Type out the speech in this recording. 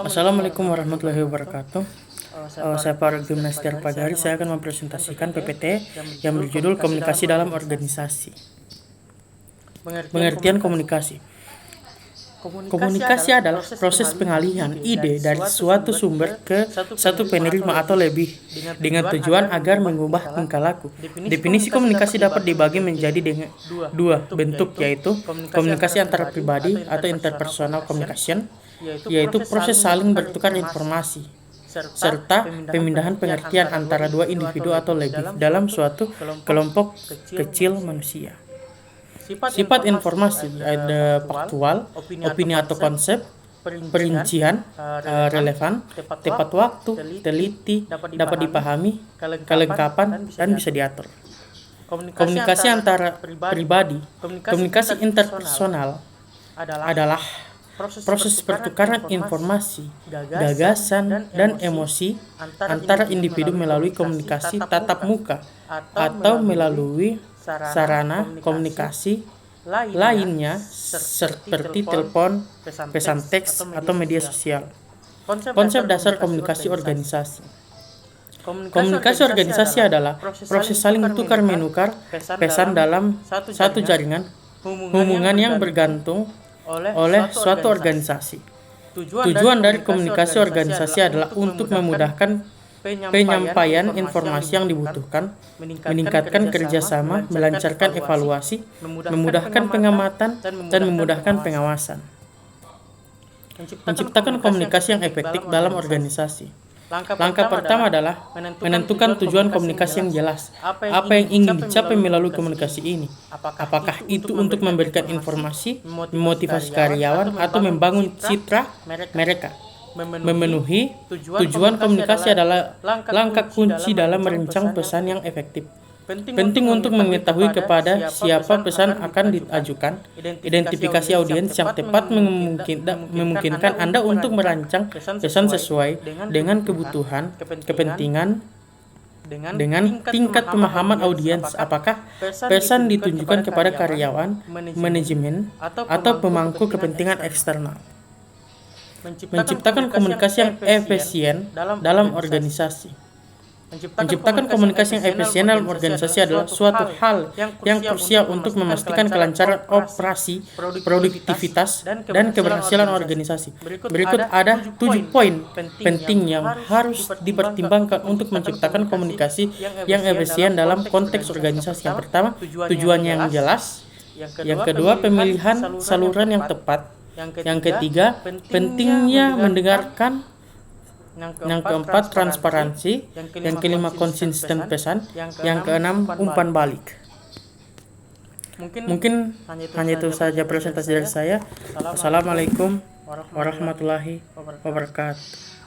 Assalamualaikum warahmatullahi wabarakatuh. Saya Faruk Gimnastiar Pagari. Saya akan mempresentasikan PPT yang berjudul Komunikasi dalam Organisasi. Pengertian komunikasi. Komunikasi adalah proses pengalihan ide dari suatu sumber ke satu penerima atau lebih dengan tujuan agar mengubah tingkah laku. Definisi komunikasi dapat dibagi menjadi dengan dua bentuk, yaitu komunikasi antara pribadi atau interpersonal communication, yaitu proses saling bertukar informasi, serta pemindahan pengertian antara dua individu atau lebih dalam suatu kelompok kecil manusia. Sifat informasi ada faktual, opini atau konsep, perincian, relevan, tepat waktu, teliti, dapat dipahami, kelengkapan, dan bisa diatur. Komunikasi antara pribadi, komunikasi interpersonal adalah proses pertukaran informasi, gagasan, dan emosi antara individu melalui komunikasi tatap muka atau melalui sarana komunikasi lainnya seperti telepon, pesan teks, atau media sosial. Konsep dasar komunikasi organisasi. Komunikasi organisasi adalah proses saling tukar-menukar pesan dalam satu jaringan hubungan yang bergantung oleh suatu organisasi. Tujuan dari komunikasi organisasi adalah untuk memudahkan penyampaian informasi yang dibutuhkan, meningkatkan kerjasama, melancarkan evaluasi, memudahkan pengamatan, dan memudahkan pengawasan. Menciptakan komunikasi yang efektif dalam organisasi. Langkah pertama adalah menentukan tujuan komunikasi yang jelas. Apa yang ingin dicapai melalui komunikasi ini? Apakah itu untuk memberikan informasi, memotivasi karyawan, atau membangun citra mereka? Memenuhi tujuan komunikasi adalah langkah kunci dalam merancang pesan yang efektif. Penting untuk mengetahui kepada siapa pesan akan diajukan, identifikasi audiens yang tepat memungkinkan Anda untuk merancang pesan sesuai dengan kebutuhan, kepentingan, dengan tingkat pemahaman audiens. Apakah pesan ditunjukkan kepada karyawan, manajemen, atau pemangku kepentingan eksternal? Menciptakan komunikasi yang efisien dalam organisasi. Menciptakan komunikasi yang efisien dalam organisasi adalah suatu hal yang krusial untuk memastikan kelancaran operasi, produktivitas, dan keberhasilan organisasi. Berikut ada 7 poin penting yang harus dipertimbangkan untuk menciptakan komunikasi yang efisien dalam konteks organisasi. Yang pertama, tujuannya yang jelas. Yang kedua, pemilihan saluran yang tepat. Yang ketiga, pentingnya mendengarkan. Yang keempat, transparansi. Yang kelima, konsisten pesan. Yang keenam, umpan balik. Mungkin hanya itu saja presentasi dari saya. Assalamualaikum warahmatullahi wabarakatuh.